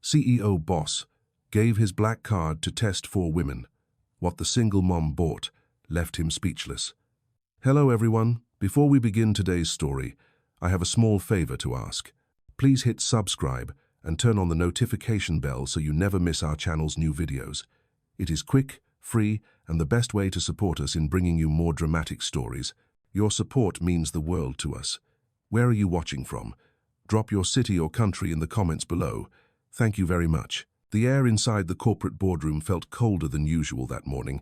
CEO boss, gave his black card to test 4 women. What the single mom bought left him speechless. Hello everyone, before we begin today's story, I have a small favor to ask. Please hit subscribe and turn on the notification bell so you never miss our channel's new videos. It is quick, free, and the best way to support us in bringing you more dramatic stories. Your support means the world to us. Where are you watching from? Drop your city or country in the comments below. Thank you very much. The air inside the corporate boardroom felt colder than usual that morning,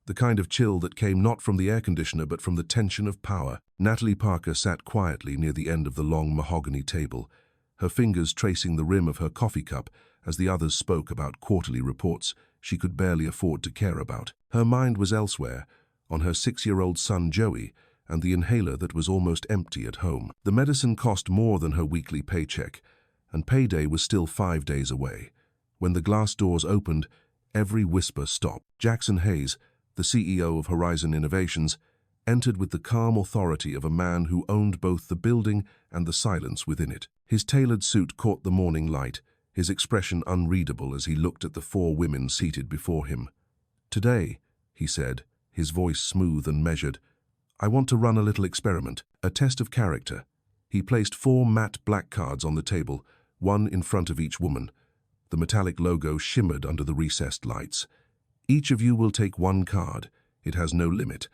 the kind of chill that came not from the air conditioner but from the tension of power. Natalie Parker sat quietly near the end of the long mahogany table, her fingers tracing the rim of her coffee cup as the others spoke about quarterly reports she could barely afford to care about. Her mind was elsewhere, on her 6-year-old son Joey and the inhaler that was almost empty at home. The medicine cost more than her weekly paycheck, and payday was still 5 days away. When the glass doors opened, every whisper stopped. Jackson Hayes, the CEO of Horizon Innovations, entered with the calm authority of a man who owned both the building and the silence within it. His tailored suit caught the morning light, his expression unreadable as he looked at the 4 women seated before him. "Today," he said, his voice smooth and measured, "I want to run a little experiment, a test of character." He placed 4 matte black cards on the table, one in front of each woman. The metallic logo shimmered under the recessed lights. "Each of you will take 1 card. It has no limit.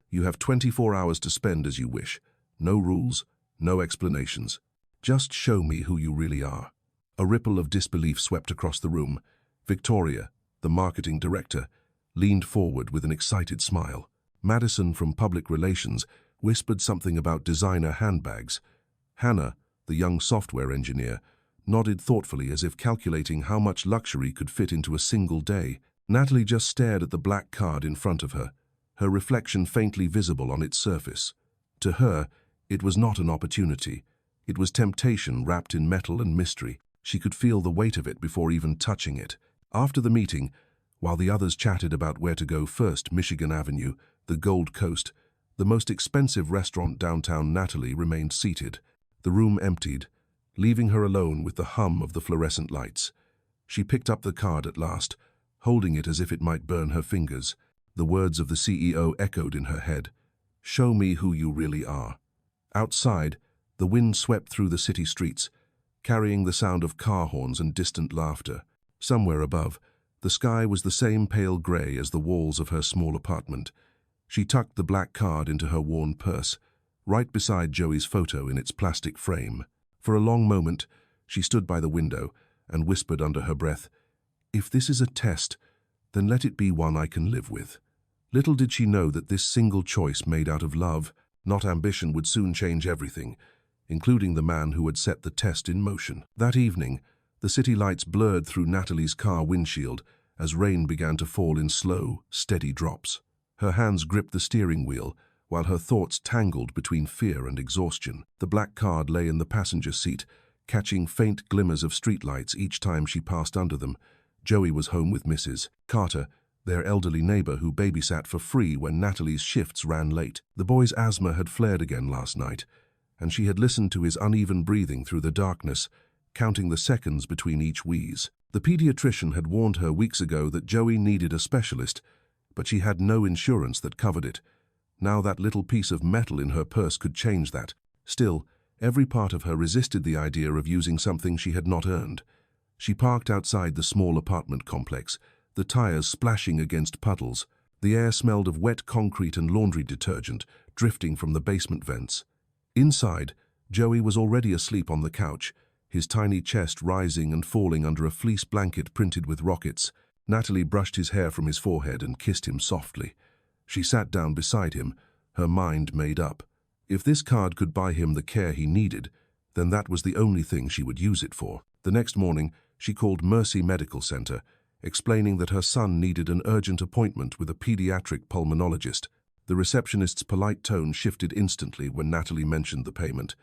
You have 24 hours to spend as you wish. No rules, no explanations. Just show me who you really are." A ripple of disbelief swept across the room. Victoria, the marketing director, leaned forward with an excited smile. Madison from Public Relations whispered something about designer handbags. Hannah, the young software engineer, nodded thoughtfully as if calculating how much luxury could fit into a single day. Natalie just stared at the black card in front of her, her reflection faintly visible on its surface. To her, it was not an opportunity. It was temptation wrapped in metal and mystery. She could feel the weight of it before even touching it. After the meeting, while the others chatted about where to go first, Michigan Avenue, the Gold Coast, the most expensive restaurant downtown, Natalie remained seated. The room emptied, leaving her alone with the hum of the fluorescent lights. She picked up the card at last, holding it as if it might burn her fingers. The words of the CEO echoed in her head. "Show me who you really are." Outside, the wind swept through the city streets, carrying the sound of car horns and distant laughter. Somewhere above, the sky was the same pale gray as the walls of her small apartment. She tucked the black card into her worn purse, right beside Joey's photo in its plastic frame. For a long moment, she stood by the window and whispered under her breath, "If this is a test, then let it be one I can live with." Little did she know that this single choice made out of love, not ambition, would soon change everything, including the man who had set the test in motion. That evening, the city lights blurred through Natalie's car windshield as rain began to fall in slow, steady drops. Her hands gripped the steering wheel, while her thoughts tangled between fear and exhaustion. The black card lay in the passenger seat, catching faint glimmers of streetlights each time she passed under them. Joey was home with Mrs. Carter, their elderly neighbor who babysat for free when Natalie's shifts ran late. The boy's asthma had flared again last night, and she had listened to his uneven breathing through the darkness, counting the seconds between each wheeze. The pediatrician had warned her weeks ago that Joey needed a specialist, but she had no insurance that covered it. Now that little piece of metal in her purse could change that. Still, every part of her resisted the idea of using something she had not earned. She parked outside the small apartment complex, the tires splashing against puddles. The air smelled of wet concrete and laundry detergent drifting from the basement vents. Inside, Joey was already asleep on the couch, his tiny chest rising and falling under a fleece blanket printed with rockets. Natalie brushed his hair from his forehead and kissed him softly. She sat down beside him, her mind made up. If this card could buy him the care he needed, then that was the only thing she would use it for. The next morning, she called Mercy Medical Center, explaining that her son needed an urgent appointment with a pediatric pulmonologist. The receptionist's polite tone shifted instantly when Natalie mentioned the payment.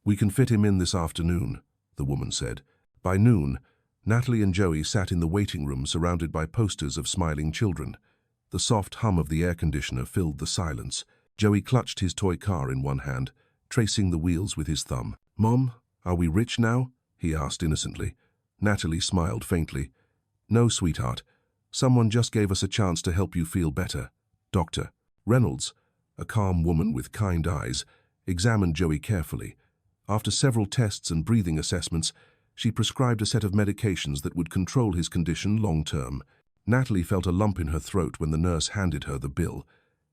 "We can fit him in this afternoon," the woman said. By noon, Natalie and Joey sat in the waiting room surrounded by posters of smiling children. The soft hum of the air conditioner filled the silence. Joey clutched his toy car in one hand, tracing the wheels with his thumb. "Mom, are we rich now?" he asked innocently. Natalie smiled faintly. No, sweetheart. Someone just gave us a chance to help you feel better. Dr. Reynolds, a calm woman with kind eyes, examined Joey carefully. After several tests and breathing assessments, she prescribed a set of medications that would control his condition long-term. Natalie felt a lump in her throat when the nurse handed her the bill.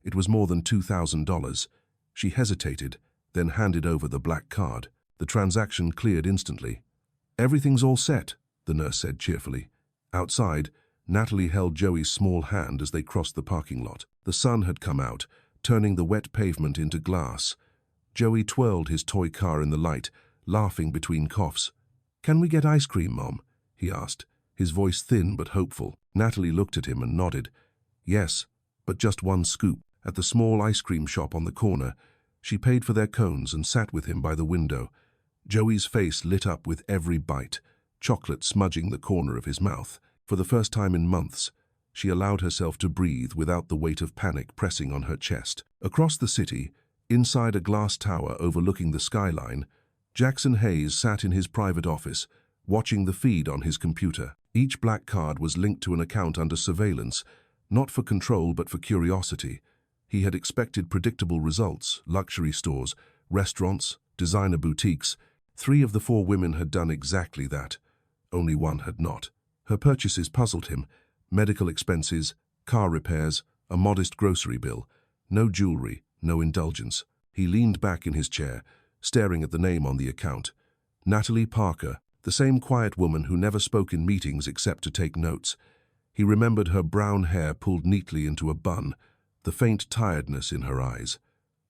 It was more than $2,000. She hesitated, then handed over the black card. The transaction cleared instantly. Everything's all set, the nurse said cheerfully. Outside, Natalie held Joey's small hand as they crossed the parking lot. The sun had come out, turning the wet pavement into glass. Joey twirled his toy car in the light, laughing between coughs. "Can we get ice cream, Mom?" he asked, his voice thin but hopeful. Natalie looked at him and nodded. Yes, but just one scoop. At the small ice cream shop on the corner, she paid for their cones and sat with him by the window. Joey's face lit up with every bite, chocolate smudging the corner of his mouth. For the first time in months, she allowed herself to breathe without the weight of panic pressing on her chest. Across the city, inside a glass tower overlooking the skyline, Jackson Hayes sat in his private office, watching the feed on his computer. Each black card was linked to an account under surveillance, not for control but for curiosity. He had expected predictable results: luxury stores, restaurants, designer boutiques. 3 of the 4 women had done exactly that. Only one had not. Her purchases puzzled him: medical expenses, car repairs, a modest grocery bill. No jewelry, no indulgence. He leaned back in his chair, staring at the name on the account. Natalie Parker, the same quiet woman who never spoke in meetings except to take notes. He remembered her brown hair pulled neatly into a bun, the faint tiredness in her eyes.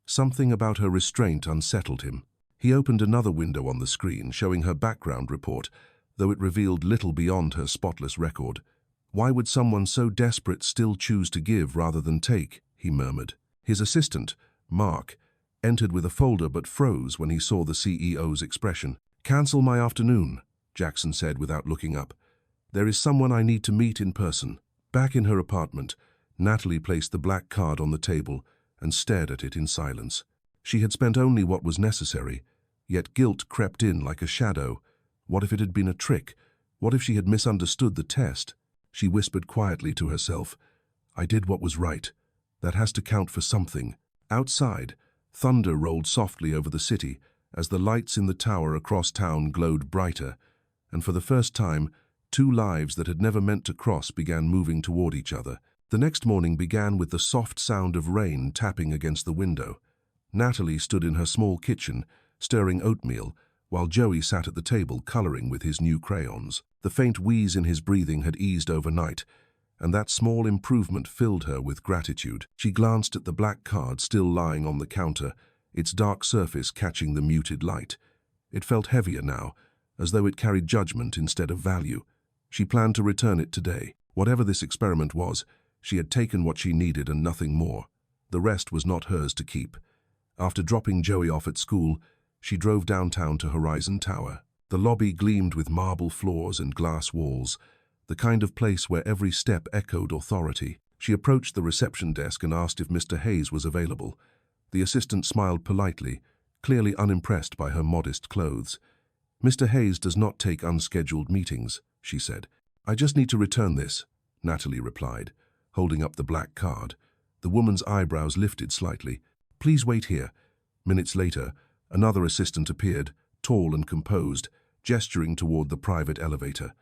Something about her restraint unsettled him. He opened another window on the screen, showing her background report, though it revealed little beyond her spotless record. Why would someone so desperate still choose to give rather than take? He murmured. His assistant, Mark, entered with a folder but froze when he saw the CEO's expression. "Cancel my afternoon," Jackson said without looking up. "There is someone I need to meet in person." Back in her apartment, Natalie placed the black card on the table and stared at it in silence. She had spent only what was necessary, yet guilt crept in like a shadow. What if it had been a trick? What if she had misunderstood the test? She whispered quietly to herself, "I did what was right. That has to count for something." Outside, thunder rolled softly over the city as the lights in the tower across town glowed brighter, and for the first time, 2 lives that had never meant to cross began moving toward each other. The next morning began with the soft sound of rain tapping against the window. Natalie stood in her small kitchen, stirring oatmeal, while Joey sat at the table coloring with his new crayons. The faint wheeze in his breathing had eased overnight, and that small improvement filled her with gratitude. She glanced at the black card still lying on the counter, its dark surface catching the muted light. It felt heavier now, as though it carried judgment instead of value. She planned to return it today. Whatever this experiment was, she had taken what she needed and nothing more. The rest was not hers to keep. After dropping Joey off at school, she drove downtown to Horizon Tower. The lobby gleamed with marble floors and glass walls, the kind of place where every step echoed authority. She approached the reception desk and asked if Mr. Hayes was available. The assistant smiled politely, clearly unimpressed by her modest clothes. "Mr. Hayes does not take unscheduled meetings," she said. "I just need to return this," Natalie replied, holding up the black card. The woman's eyebrows lifted slightly. "Please wait here." Minutes later, another assistant appeared, tall and composed, gesturing toward the private elevator.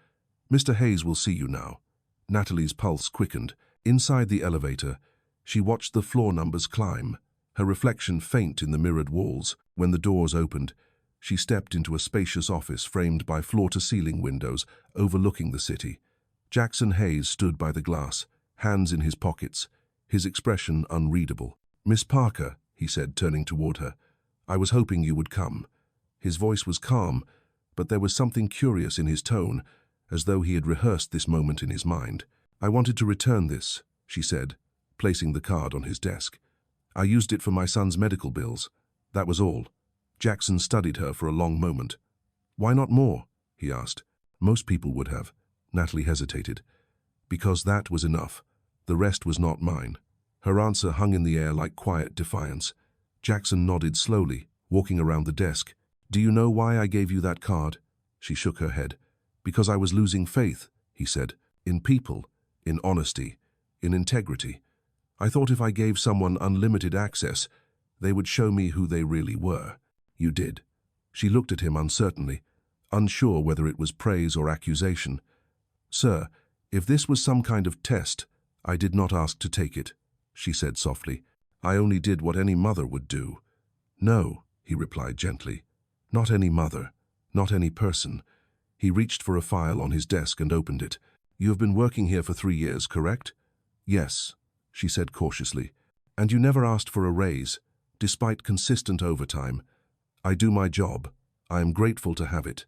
"Mr. Hayes will see you now." Natalie's pulse quickened. Inside the elevator, she watched the floor numbers climb, her reflection faint in the mirrored walls. When the doors opened, she stepped into a spacious office framed by floor-to-ceiling windows overlooking the city. Jackson Hayes stood by the glass, hands in his pockets, his expression unreadable. "Miss Parker," he said, turning toward her, "I was hoping you would come." His voice was calm, but there was something curious in his tone, as though he had rehearsed this moment in his mind. "I wanted to return this," she said, placing the card on his desk. "I used it for my son's medical bills. That was all." Jackson studied her for a long moment. "Why not more?" he asked. "Most people would have." Natalie hesitated. "Because that was enough. The rest was not mine." Her answer hung in the air like quiet defiance. Jackson nodded slowly, walking around the desk. "Do you know why I gave you that card?" She shook her head. Because I was losing faith, he said, in people, in honesty, in integrity. I thought if I gave someone unlimited access, they would show me who they really were. You did. She looked at him uncertainly, unsure whether it was praise or accusation. Sir, if this was some kind of test, I did not ask to take it, she said softly. I only did what any mother would do. No, he replied gently. Not any mother, not any person. He reached for a file on his desk and opened it. You have been working here for 3 years, correct? Yes, she said cautiously. And you never asked for a raise, despite consistent overtime. I do my job. I am grateful to have it.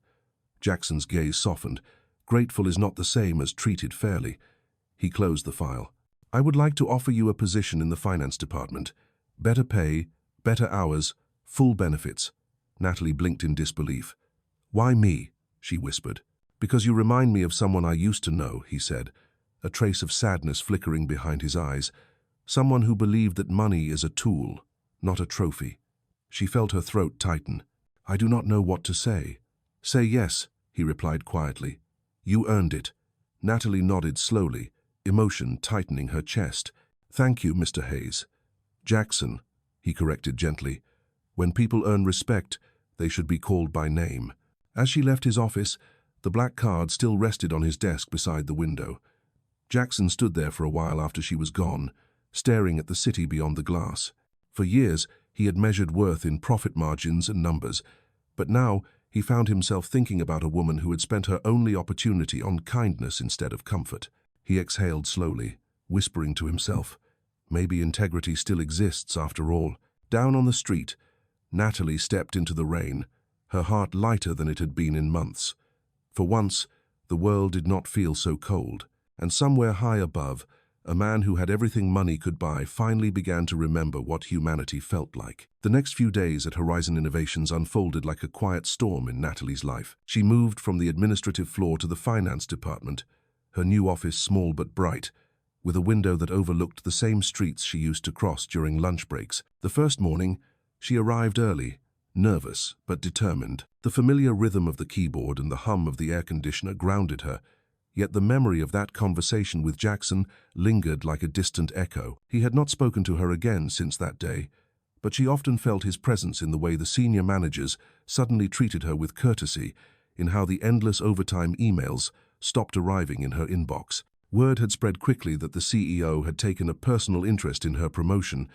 Jackson's gaze softened. Grateful is not the same as treated fairly. He closed the file. I would like to offer you a position in the finance department. Better pay, better hours, full benefits. Natalie blinked in disbelief. Why me? She whispered. Because you remind me of someone I used to know, he said, a trace of sadness flickering behind his eyes. Someone who believed that money is a tool, not a trophy. She felt her throat tighten. I do not know what to say. Say yes, he replied quietly. You earned it. Natalie nodded slowly, emotion tightening her chest. Thank you, Mr. Hayes. Jackson, he corrected gently. When people earn respect, they should be called by name. As she left his office, the black card still rested on his desk beside the window. Jackson stood there for a while after she was gone, staring at the city beyond the glass. For years, he had measured worth in profit margins and numbers, but now he found himself thinking about a woman who had spent her only opportunity on kindness instead of comfort. He exhaled slowly, whispering to himself, maybe integrity still exists after all. Down on the street, Natalie stepped into the rain, her heart lighter than it had been in months. For once, the world did not feel so cold, and somewhere high above, a man who had everything money could buy finally began to remember what humanity felt like. The next few days at Horizon Innovations unfolded like a quiet storm in Natalie's life. She moved from the administrative floor to the finance department, her new office small but bright, with a window that overlooked the same streets she used to cross during lunch breaks. The first morning, she arrived early, nervous but determined. The familiar rhythm of the keyboard and the hum of the air conditioner grounded her, yet the memory of that conversation with Jackson lingered like a distant echo. He had not spoken to her again since that day, but she often felt his presence in the way the senior managers suddenly treated her with courtesy, in how the endless overtime emails stopped arriving in her inbox. Word had spread quickly that the CEO had taken a personal interest in her promotion,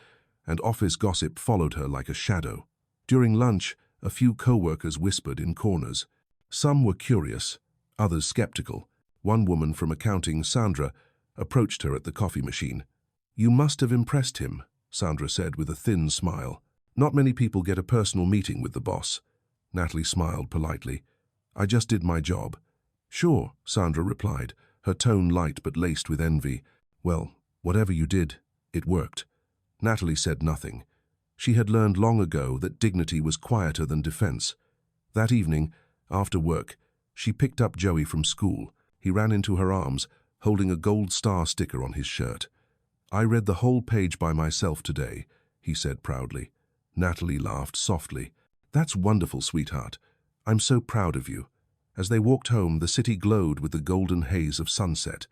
and office gossip followed her like a shadow. During lunch, a few co-workers whispered in corners. Some were curious, others skeptical. One woman from accounting, Sandra, approached her at the coffee machine. You must have impressed him, Sandra said with a thin smile. Not many people get a personal meeting with the boss. Natalie smiled politely. I just did my job. Sure, Sandra replied, her tone light but laced with envy. Well, whatever you did, it worked. Natalie said nothing. She had learned long ago that dignity was quieter than defense. That evening, after work, she picked up Joey from school. He ran into her arms, holding a gold star sticker on his shirt. I read the whole page by myself today, he said proudly. Natalie laughed softly. That's wonderful, sweetheart. I'm so proud of you. As they walked home, the city glowed with the golden haze of sunset.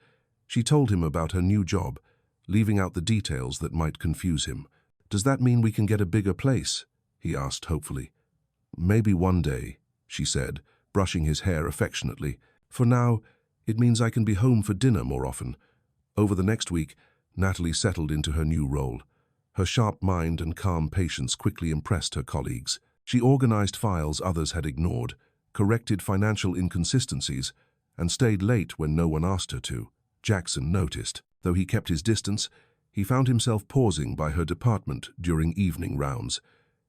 She told him about her new job, leaving out the details that might confuse him. Does that mean we can get a bigger place? He asked hopefully. Maybe one day, she said, brushing his hair affectionately. For now, it means I can be home for dinner more often. Over the next week, Natalie settled into her new role. Her sharp mind and calm patience quickly impressed her colleagues. She organized files others had ignored, corrected financial inconsistencies, and stayed late when no one asked her to. Jackson noticed. Though he kept his distance, he found himself pausing by her department during evening rounds.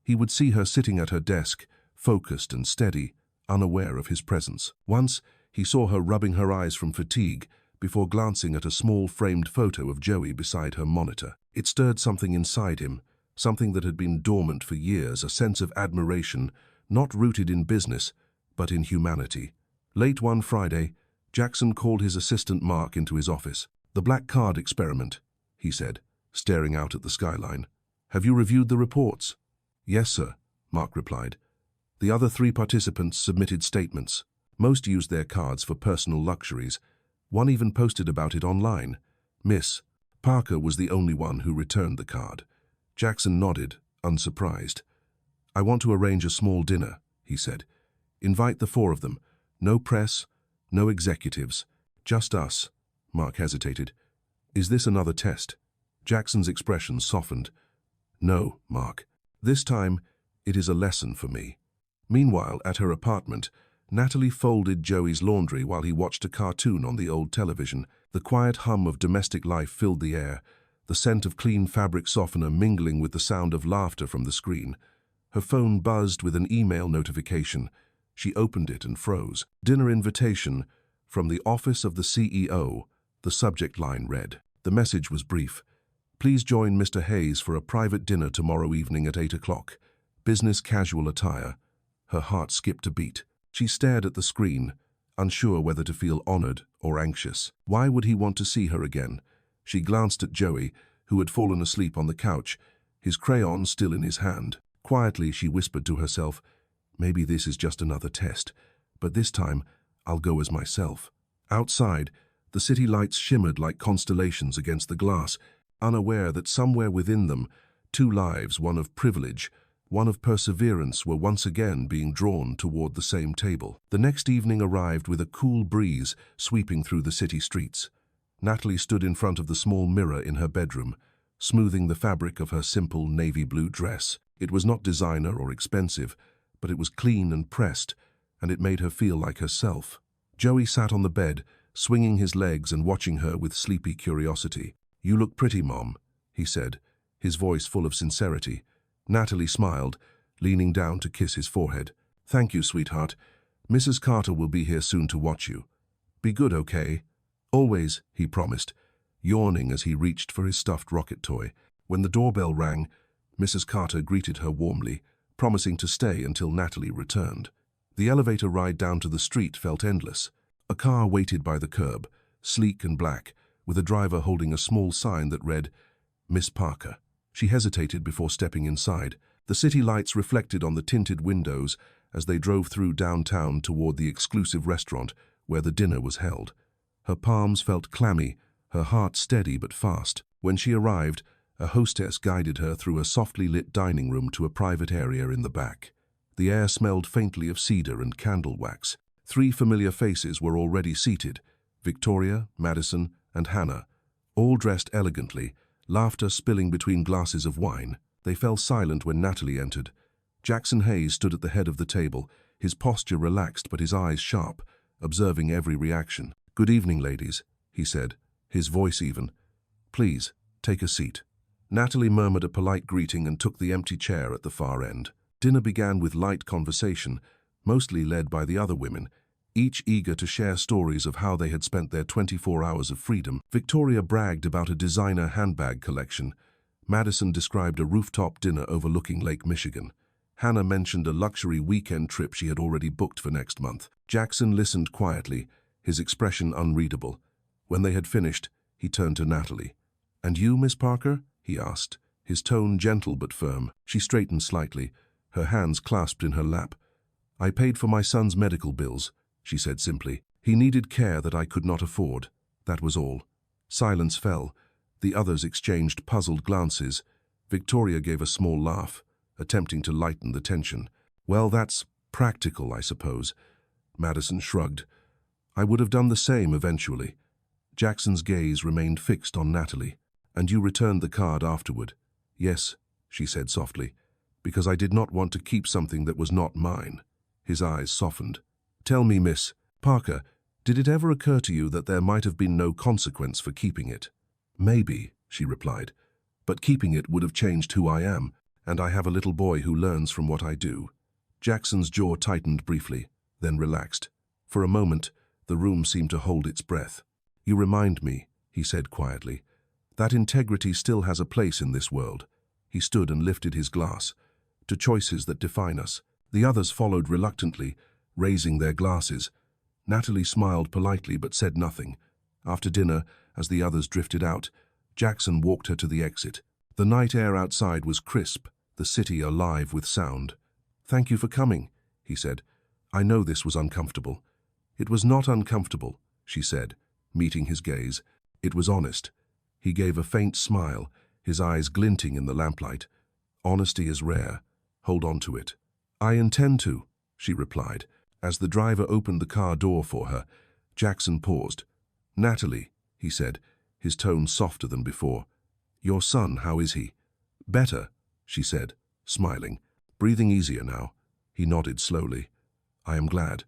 He would see her sitting at her desk, focused and steady, unaware of his presence. Once, he saw her rubbing her eyes from fatigue before glancing at a small framed photo of Joey beside her monitor. It stirred something inside him, something that had been dormant for years, a sense of admiration, not rooted in business, but in humanity. Late one Friday, Jackson called his assistant Mark into his office. The black card experiment, he said, staring out at the skyline. Have you reviewed the reports? Yes, sir, Mark replied. The other 3 participants submitted statements. Most used their cards for personal luxuries. One even posted about it online. Miss Parker was the only one who returned the card. Jackson nodded, unsurprised. "I want to arrange a small dinner," he said. "Invite the four of them. No press, no executives. Just us." Mark hesitated. "Is this another test?" Jackson's expression softened. "No, Mark. This time, it is a lesson for me." Meanwhile, at her apartment, Natalie folded Joey's laundry while he watched a cartoon on the old television. The quiet hum of domestic life filled the air, the scent of clean fabric softener mingling with the sound of laughter from the screen. Her phone buzzed with an email notification. She opened it and froze. "Dinner invitation from the office of the CEO," the subject line read. The message was brief. "Please join Mr. Hayes for a private dinner tomorrow evening at 8 o'clock. Business casual attire." Her heart skipped a beat. She stared at the screen, unsure whether to feel honored or anxious. Why would he want to see her again? She glanced at Joey, who had fallen asleep on the couch, his crayon still in his hand. Quietly, she whispered to herself, "Maybe this is just another test, but this time I'll go as myself." Outside, the city lights shimmered like constellations against the glass, unaware that somewhere within them, two lives, one of privilege, one of perseverance, were once again being drawn toward the same table. The next evening arrived with a cool breeze sweeping through the city streets. Natalie stood in front of the small mirror in her bedroom, smoothing the fabric of her simple navy blue dress. It was not designer or expensive, but it was clean and pressed, and it made her feel like herself. Joey sat on the bed, swinging his legs and watching her with sleepy curiosity. "You look pretty, Mom," he said, his voice full of sincerity. Natalie smiled, leaning down to kiss his forehead. "Thank you, sweetheart. Mrs. Carter will be here soon to watch you. Be good, okay?" "Always," he promised, yawning as he reached for his stuffed rocket toy. When the doorbell rang, Mrs. Carter greeted her warmly, promising to stay until Natalie returned. The elevator ride down to the street felt endless. A car waited by the curb, sleek and black, with a driver holding a small sign that read, "Miss Parker." She hesitated before stepping inside. The city lights reflected on the tinted windows as they drove through downtown toward the exclusive restaurant where the dinner was held. Her palms felt clammy, her heart steady but fast. When she arrived, a hostess guided her through a softly lit dining room to a private area in the back. The air smelled faintly of cedar and candle wax. 3 familiar faces were already seated: Victoria, Madison, and Hannah, all dressed elegantly, laughter spilling between glasses of wine. They fell silent when Natalie entered. Jackson Hayes stood at the head of the table, his posture relaxed but his eyes sharp, observing every reaction. "Good evening, ladies," he said, his voice even. "Please, take a seat." Natalie murmured a polite greeting and took the empty chair at the far end. Dinner began with light conversation, mostly led by the other women, each eager to share stories of how they had spent their 24 hours of freedom. Victoria bragged about a designer handbag collection. Madison described a rooftop dinner overlooking Lake Michigan. Hannah mentioned a luxury weekend trip she had already booked for next month. Jackson listened quietly, his expression unreadable. When they had finished, he turned to Natalie. "And you, Miss Parker?" he asked, his tone gentle but firm. She straightened slightly, her hands clasped in her lap. "I paid for my son's medical bills," she said simply. "He needed care that I could not afford. That was all." Silence fell. The others exchanged puzzled glances. Victoria gave a small laugh, attempting to lighten the tension. "Well, that's practical, I suppose." Madison shrugged. "I would have done the same eventually." Jackson's gaze remained fixed on Natalie. "And you returned the card afterward?" "Yes," she said softly, "because I did not want to keep something that was not mine." His eyes softened. "Tell me, Miss Parker, did it ever occur to you that there might have been no consequence for keeping it?" "Maybe," she replied, "but keeping it would have changed who I am, and I have a little boy who learns from what I do." Jackson's jaw tightened briefly, then relaxed. For a moment, the room seemed to hold its breath. "You remind me," he said quietly, "that integrity still has a place in this world." He stood and lifted his glass. "To choices that define us." The others followed reluctantly, raising their glasses. Natalie smiled politely but said nothing. After dinner, as the others drifted out, Jackson walked her to the exit. The night air outside was crisp, the city alive with sound. "Thank you for coming," he said. "I know this was uncomfortable." "It was not uncomfortable," she said, meeting his gaze. "It was honest." He gave a faint smile, his eyes glinting in the lamplight. "Honesty is rare. Hold on to it." "I intend to," she replied. As the driver opened the car door for her, Jackson paused. "Natalie," he said, his tone softer than before. "Your son, how is he?" "Better," she said, smiling. "Breathing easier now." He nodded slowly. "I am glad."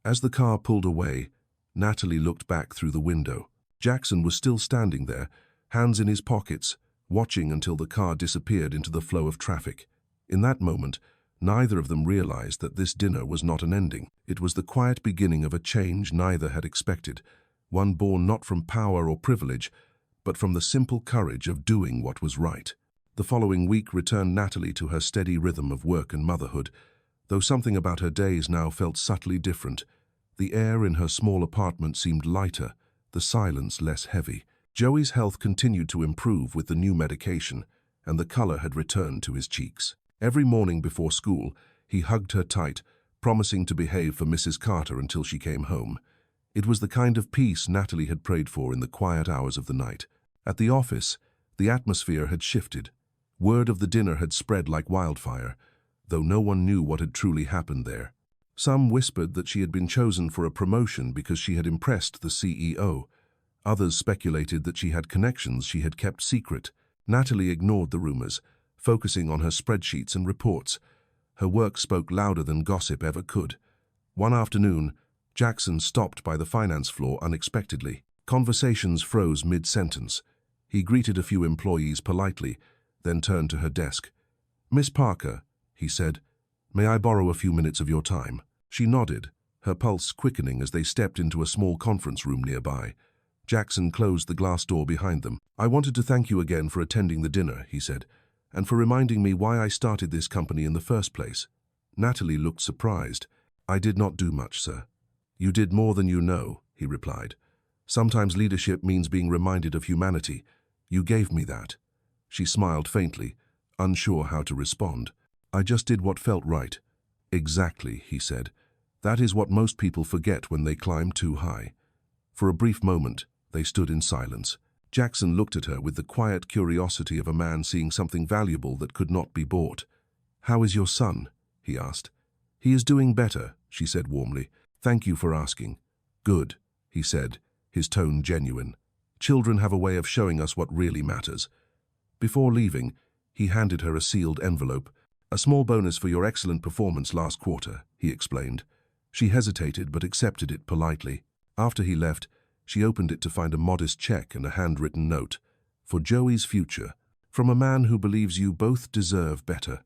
As the car pulled away, Natalie looked back through the window. Jackson was still standing there, hands in his pockets, watching until the car disappeared into the flow of traffic. In that moment, neither of them realized that this dinner was not an ending. It was the quiet beginning of a change neither had expected, one born not from power or privilege, but from the simple courage of doing what was right. The following week returned Natalie to her steady rhythm of work and motherhood, though something about her days now felt subtly different. The air in her small apartment seemed lighter, the silence less heavy. Joey's health continued to improve with the new medication, and the color had returned to his cheeks. Every morning before school, he hugged her tight, promising to behave for Mrs. Carter until she came home. It was the kind of peace Natalie had prayed for in the quiet hours of the night. At the office, the atmosphere had shifted. Word of the dinner had spread like wildfire, though no one knew what had truly happened there. Some whispered that she had been chosen for a promotion because she had impressed the CEO. Others speculated that she had connections she had kept secret. Natalie ignored the rumors, focusing on her spreadsheets and reports. Her work spoke louder than gossip ever could. One afternoon, Jackson stopped by the finance floor unexpectedly. Conversations froze mid-sentence. He greeted a few employees politely, then turned to her desk. "Miss Parker," he said, "may I borrow a few minutes of your time?" She nodded, her pulse quickening as they stepped into a small conference room nearby. Jackson closed the glass door behind them. "I wanted to thank you again for attending the dinner," he said, "and for reminding me why I started this company in the first place." Natalie looked surprised. "I did not do much, sir." "You did more than you know," he replied. "Sometimes leadership means being reminded of humanity. You gave me that." She smiled faintly, unsure how to respond. "I just did what felt right." "Exactly," he said. "That is what most people forget when they climb too high." For a brief moment, they stood in silence. Jackson looked at her with the quiet curiosity of a man seeing something valuable that could not be bought. "How is your son?" he asked. "He is doing better," she said warmly. "Thank you for asking." "Good," he said, his tone genuine. "Children have a way of showing us what really matters." Before leaving, he handed her a sealed envelope. "A small bonus for your excellent performance last quarter," he explained. She hesitated but accepted it politely. After he left, she opened it to find a modest check and a handwritten note. "For Joey's future, from a man who believes you both deserve better."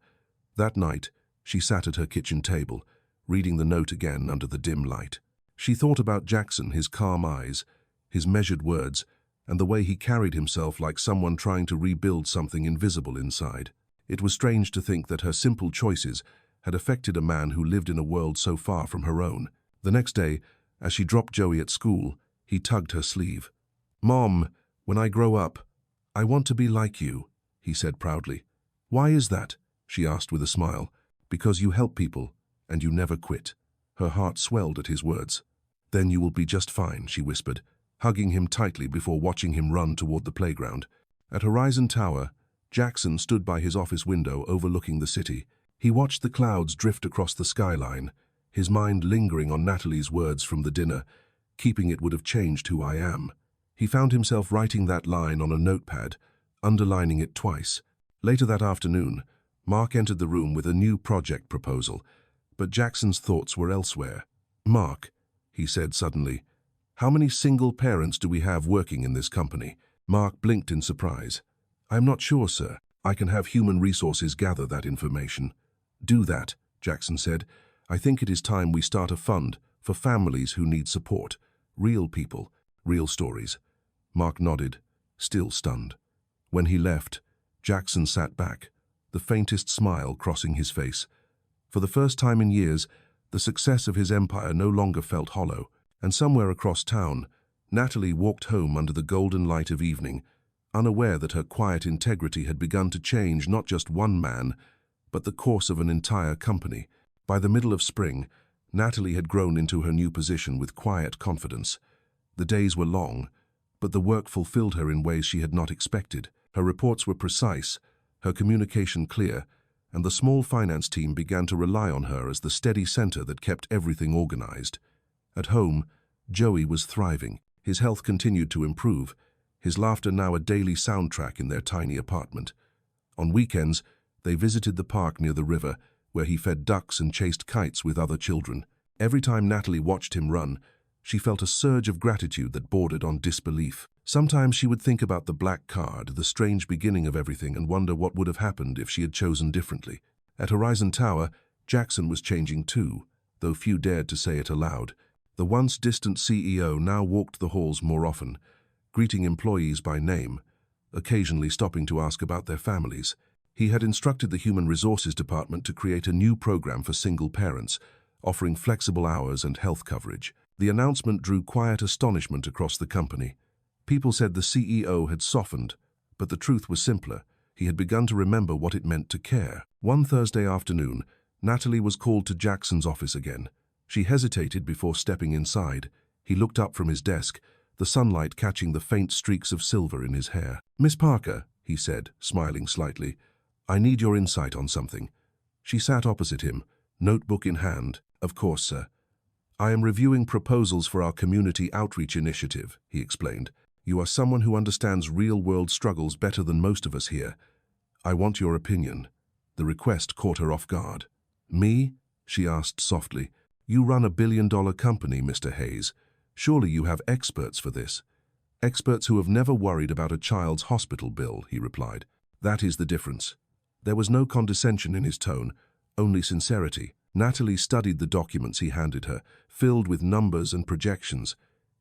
That night, she sat at her kitchen table, reading the note again under the dim light. She thought about Jackson, his calm eyes, his measured words, and the way he carried himself like someone trying to rebuild something invisible inside. It was strange to think that her simple choices had affected a man who lived in a world so far from her own. The next day, as she dropped Joey at school, he tugged her sleeve. "Mom, when I grow up, I want to be like you," he said proudly. "Why is that?" she asked with a smile. "Because you help people, and you never quit." Her heart swelled at his words. "Then you will be just fine," she whispered, hugging him tightly before watching him run toward the playground. At Horizon Tower, Jackson stood by his office window overlooking the city. He watched the clouds drift across the skyline, his mind lingering on Natalie's words from the dinner, "Keeping it would have changed who I am." He found himself writing that line on a notepad, underlining it twice. Later that afternoon, Mark entered the room with a new project proposal, but Jackson's thoughts were elsewhere. "Mark," he said suddenly, "how many single parents do we have working in this company?" Mark blinked in surprise. "I'm not sure, sir. I can have human resources gather that information." "Do that," Jackson said. "I think it is time we start a fund for families who need support. Real people, real stories." Mark nodded, still stunned. When he left, Jackson sat back, the faintest smile crossing his face. For the first time in years, the success of his empire no longer felt hollow, and somewhere across town, Natalie walked home under the golden light of evening, unaware that her quiet integrity had begun to change not just one man, but the course of an entire company. By the middle of spring, Natalie had grown into her new position with quiet confidence. The days were long, but the work fulfilled her in ways she had not expected. Her reports were precise, her communication clear, and the small finance team began to rely on her as the steady center that kept everything organized. At home, Joey was thriving. His health continued to improve, his laughter now a daily soundtrack in their tiny apartment. On weekends, they visited the park near the river, where he fed ducks and chased kites with other children. Every time Natalie watched him run, she felt a surge of gratitude that bordered on disbelief. Sometimes she would think about the black card, the strange beginning of everything, and wonder what would have happened if she had chosen differently. At Horizon Tower, Jackson was changing too, though few dared to say it aloud. The once distant CEO now walked the halls more often, greeting employees by name, occasionally stopping to ask about their families. He had instructed the Human Resources Department to create a new program for single parents, offering flexible hours and health coverage. The announcement drew quiet astonishment across the company. People said the CEO had softened, but the truth was simpler. He had begun to remember what it meant to care. One Thursday afternoon, Natalie was called to Jackson's office again. She hesitated before stepping inside. He looked up from his desk, the sunlight catching the faint streaks of silver in his hair. "Miss Parker," he said, smiling slightly, "I need your insight on something." She sat opposite him, notebook in hand. "Of course, sir." "I am reviewing proposals for our community outreach initiative," he explained. "You are someone who understands real-world struggles better than most of us here. I want your opinion." The request caught her off guard. "Me?" she asked softly. "You run a billion-dollar company, Mr. Hayes. Surely you have experts for this." "Experts who have never worried about a child's hospital bill," he replied. "That is the difference." There was no condescension in his tone, only sincerity. Natalie studied the documents he handed her, filled with numbers and projections.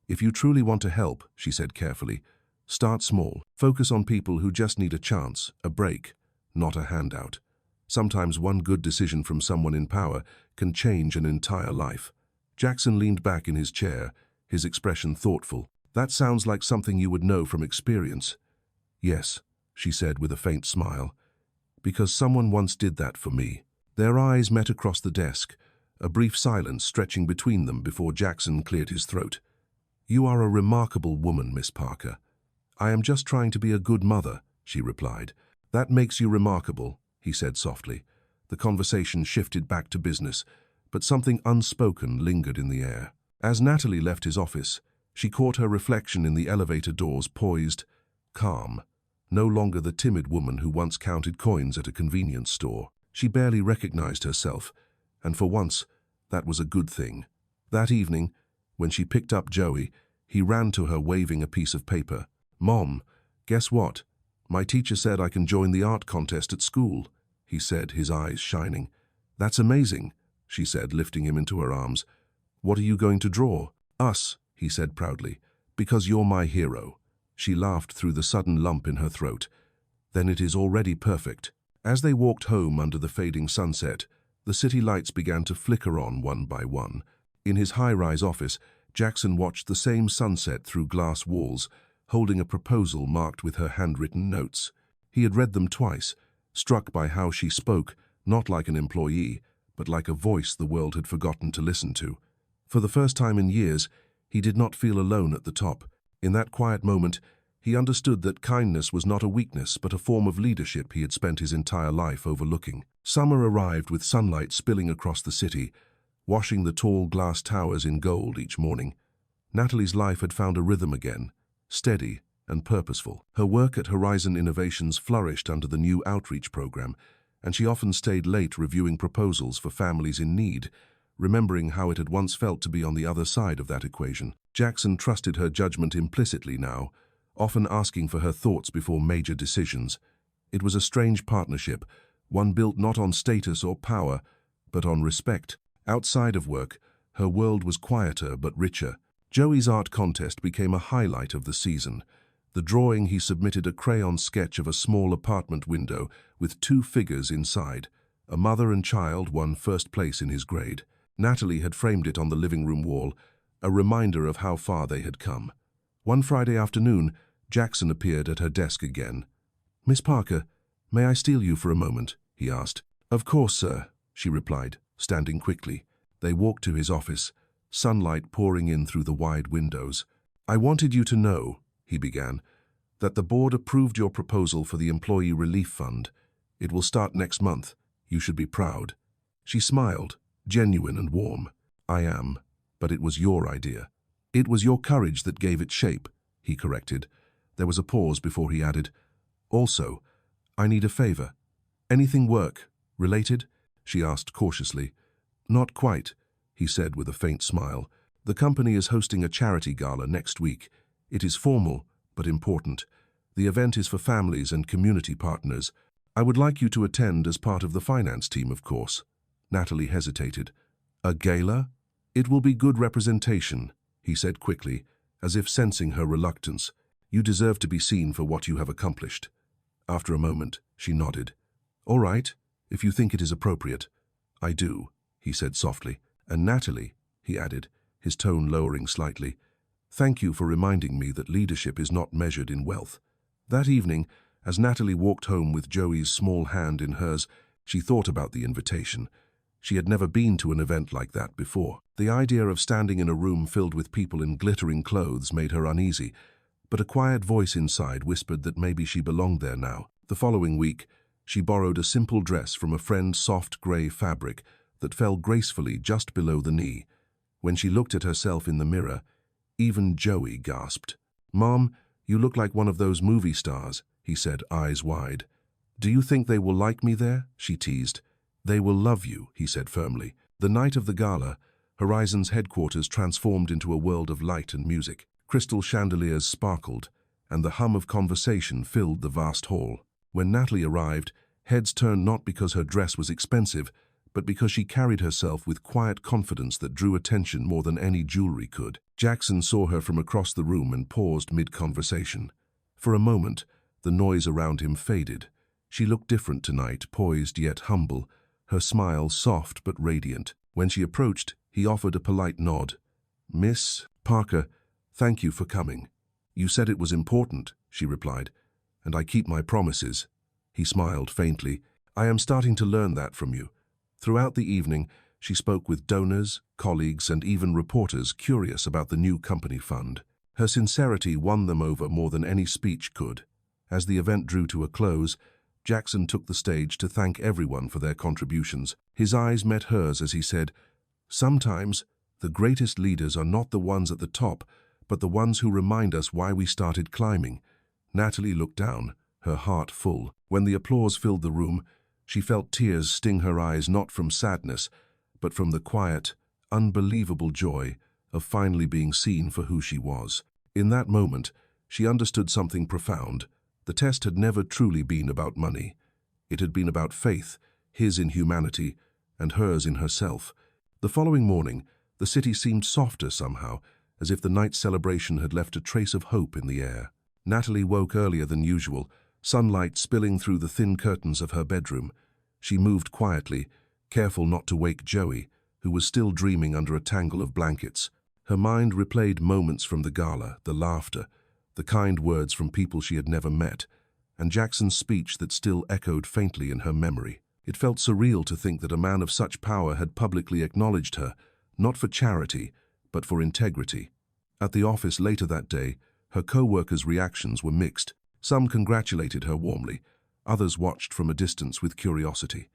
"If you truly want to help," she said carefully, "start small. Focus on people who just need a chance, a break, not a handout. Sometimes one good decision from someone in power can change an entire life." Jackson leaned back in his chair, his expression thoughtful. "That sounds like something you would know from experience." "Yes," she said with a faint smile, "because someone once did that for me." Their eyes met across the desk, a brief silence stretching between them before Jackson cleared his throat. "You are a remarkable woman, Miss Parker." "I am just trying to be a good mother," she replied. "That makes you remarkable," he said softly. The conversation shifted back to business, but something unspoken lingered in the air. As Natalie left his office, she caught her reflection in the elevator doors, poised, calm, no longer the timid woman who once counted coins at a convenience store. She barely recognized herself, and for once, that was a good thing. That evening, when she picked up Joey, he ran to her waving a piece of paper. "Mom, guess what? My teacher said I can join the art contest at school," he said, his eyes shining. "That's amazing," she said, lifting him into her arms. "What are you going to draw?" "Us," he said proudly, "because you're my hero." She laughed through the sudden lump in her throat. "Then it is already perfect." As they walked home under the fading sunset, the city lights began to flicker on one by one. In his high-rise office, Jackson watched the same sunset through glass walls, holding a proposal marked with her handwritten notes. He had read them twice, struck by how she spoke, not like an employee, but like a voice the world had forgotten to listen to. For the first time in years, he did not feel alone at the top. In that quiet moment, he understood that kindness was not a weakness, but a form of leadership he had spent his entire life overlooking. Summer arrived with sunlight spilling across the city, washing the tall glass towers in gold each morning. Natalie's life had found a rhythm again, steady and purposeful. Her work at Horizon Innovations flourished under the new outreach program, and she often stayed late reviewing proposals for families in need, remembering how it had once felt to be on the other side of that equation. Jackson trusted her judgment implicitly now, often asking for her thoughts before major decisions. It was a strange partnership, one built not on status or power, but on respect. Outside of work, her world was quieter but richer. Joey's art contest became a highlight of the season. The drawing he submitted a crayon sketch of a small apartment window with two figures inside. A mother and child won first place in his grade. Natalie had framed it on the living room wall, a reminder of how far they had come. One Friday afternoon, Jackson appeared at her desk again. "Miss Parker, may I steal you for a moment?" he asked. "Of course, sir," she replied, standing quickly. They walked to his office, sunlight pouring in through the wide windows. "I wanted you to know," he began, "that the board approved your proposal for the Employee Relief Fund. It will start next month. You should be proud." She smiled, genuine and warm. "I am, but it was your idea." "It was your courage that gave it shape," he corrected. There was a pause before he added, "Also, I need a favor." "Anything work-related?" she asked cautiously. "Not quite," he said with a faint smile. "The company is hosting a charity gala next week. It is formal, but important. The event is for families and community partners. I would like you to attend as part of the finance team, of course." Natalie hesitated. "A gala?" "It will be good representation," he said quickly, as if sensing her reluctance. "You deserve to be seen for what you have accomplished." After a moment, she nodded. "All right, if you think it is appropriate." "I do," he said softly. "And Natalie," he added, his tone lowering slightly, "thank you for reminding me that leadership is not measured in wealth." That evening, as Natalie walked home with Joey's small hand in hers, she thought about the invitation. She had never been to an event like that before. The idea of standing in a room filled with people in glittering clothes made her uneasy, but a quiet voice inside whispered that maybe she belonged there now. The following week, she borrowed a simple dress from a friend's soft grey fabric that fell gracefully just below the knee. When she looked at herself in the mirror, even Joey gasped. "Mom, you look like one of those movie stars," he said, eyes wide. "Do you think they will like me there?" she teased. "They will love you," he said firmly. The night of the gala, Horizon's headquarters transformed into a world of light and music. Crystal chandeliers sparkled, and the hum of conversation filled the vast hall. When Natalie arrived, heads turned not because her dress was expensive, but because she carried herself with quiet confidence that drew attention more than any jewelry could. Jackson saw her from across the room and paused mid-conversation. For a moment, the noise around him faded. She looked different tonight, poised yet humble, her smile soft but radiant. When she approached, he offered a polite nod. "Miss Parker, thank you for coming." "You said it was important," she replied, "and I keep my promises." He smiled faintly. "I am starting to learn that from you." Throughout the evening, she spoke with donors, colleagues, and even reporters curious about the new company fund. Her sincerity won them over more than any speech could. As the event drew to a close, Jackson took the stage to thank everyone for their contributions. His eyes met hers as he said, "Sometimes, the greatest leaders are not the ones at the top, but the ones who remind us why we started climbing." Natalie looked down, her heart full. When the applause filled the room, she felt tears sting her eyes not from sadness, but from the quiet, unbelievable joy of finally being seen for who she was. In that moment, she understood something profound. The test had never truly been about money. It had been about faith, his in humanity, and hers in herself. The following morning, the city seemed softer somehow, as if the night's celebration had left a trace of hope in the air. Natalie woke earlier than usual, sunlight spilling through the thin curtains of her bedroom. She moved quietly, careful not to wake Joey, who was still dreaming under a tangle of blankets. Her mind replayed moments from the gala, the laughter, the kind words from people she had never met, and Jackson's speech that still echoed faintly in her memory. It felt surreal to think that a man of such power had publicly acknowledged her, not for charity, but for integrity. At the office later that day, her co-workers' reactions were mixed. Some congratulated her warmly, others watched from a distance with curiosity.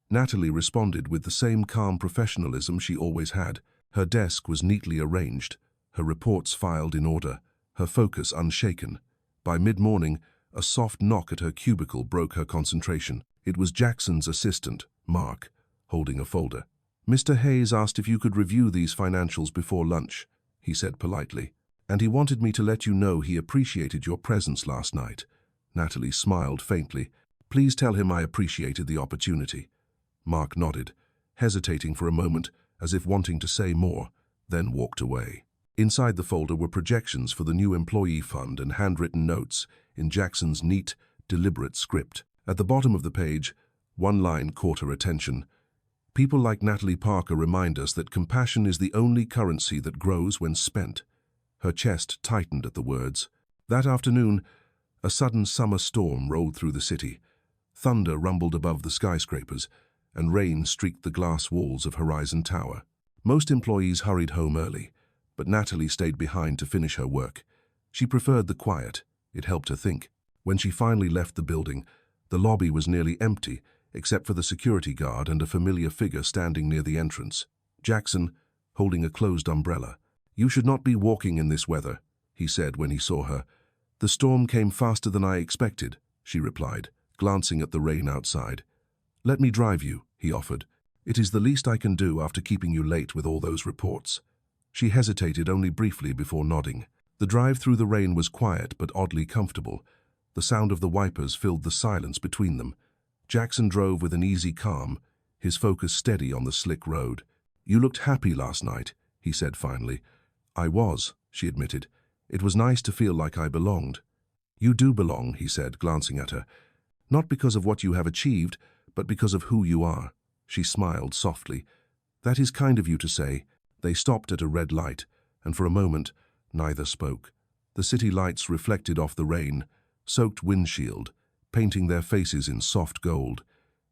Natalie responded with the same calm professionalism she always had. Her desk was neatly arranged, her reports filed in order, her focus unshaken. By mid-morning, a soft knock at her cubicle broke her concentration. It was Jackson's assistant, Mark, holding a folder. "Mr. Hayes asked if you could review these financials before lunch," he said politely. "And he wanted me to let you know he appreciated your presence last night." Natalie smiled faintly. "Please tell him I appreciated the opportunity." Mark nodded, hesitating for a moment, as if wanting to say more, then walked away. Inside the folder were projections for the new employee fund and handwritten notes in Jackson's neat, deliberate script. At the bottom of the page, one line caught her attention. "People like Natalie Parker remind us that compassion is the only currency that grows when spent." Her chest tightened at the words. That afternoon, a sudden summer storm rolled through the city. Thunder rumbled above the skyscrapers, and rain streaked the glass walls of Horizon Tower. Most employees hurried home early, but Natalie stayed behind to finish her work. She preferred the quiet. It helped her think. When she finally left the building, the lobby was nearly empty, except for the security guard and a familiar figure standing near the entrance. Jackson, holding a closed umbrella. "You should not be walking in this weather," he said when he saw her. "The storm came faster than I expected," she replied, glancing at the rain outside. "Let me drive you," he offered. "It is the least I can do after keeping you late with all those reports." She hesitated only briefly before nodding. The drive through the rain was quiet but oddly comfortable. The sound of the wipers filled the silence between them. Jackson drove with an easy calm, his focus steady on the slick road. "You looked happy last night," he said finally. "I was," she admitted. "It was nice to feel like I belonged." "You do belong," he said, glancing at her. "Not because of what you have achieved, but because of who you are." She smiled softly. "That is kind of you to say." They stopped at a red light, and for a moment, neither spoke. The city lights reflected off the rain, soaked windshield, painting their faces in soft gold.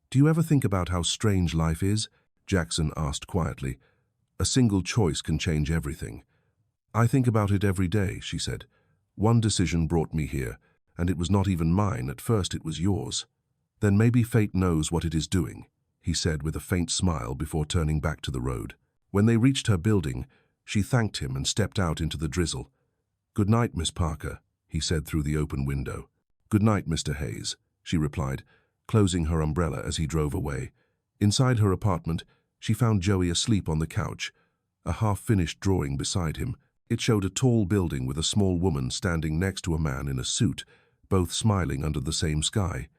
"Do you ever think about how strange life is?" Jackson asked quietly. "A single choice can change everything." "I think about it every day," she said. "One decision brought me here, and it was not even mine. At first it was yours." "Then maybe fate knows what it is doing," he said with a faint smile before turning back to the road. When they reached her building, she thanked him and stepped out into the drizzle. "Good night, Miss Parker," he said through the open window. "Good night, Mr. Hayes," she replied, closing her umbrella as he drove away. Inside her apartment, she found Joey asleep on the couch, a half-finished drawing beside him. It showed a tall building with a small woman standing next to a man in a suit, both smiling under the same sky.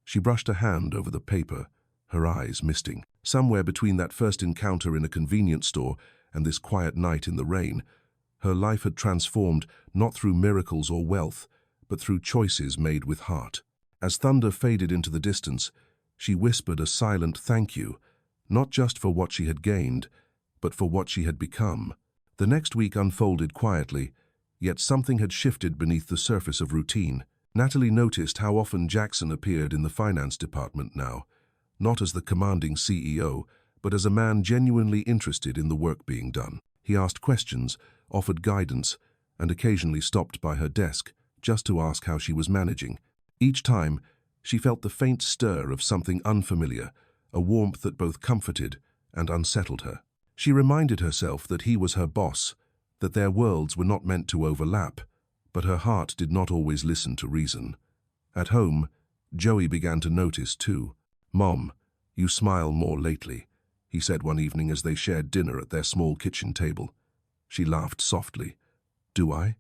She brushed a hand over the paper, her eyes misting. Somewhere between that first encounter in a convenience store and this quiet night in the rain, her life had transformed not through miracles or wealth, but through choices made with heart. As thunder faded into the distance, she whispered a silent thank you, not just for what she had gained, but for what she had become. The next week unfolded quietly, yet something had shifted beneath the surface of routine. Natalie noticed how often Jackson appeared in the finance department now, not as the commanding CEO, but as a man genuinely interested in the work being done. He asked questions, offered guidance, and occasionally stopped by her desk just to ask how she was managing. Each time, she felt the faint stir of something unfamiliar, a warmth that both comforted and unsettled her. She reminded herself that he was her boss, that their worlds were not meant to overlap, but her heart did not always listen to reason. At home, Joey began to notice too. "Mom, you smile more lately," he said one evening as they shared dinner at their small kitchen table. She laughed softly. "Do I?"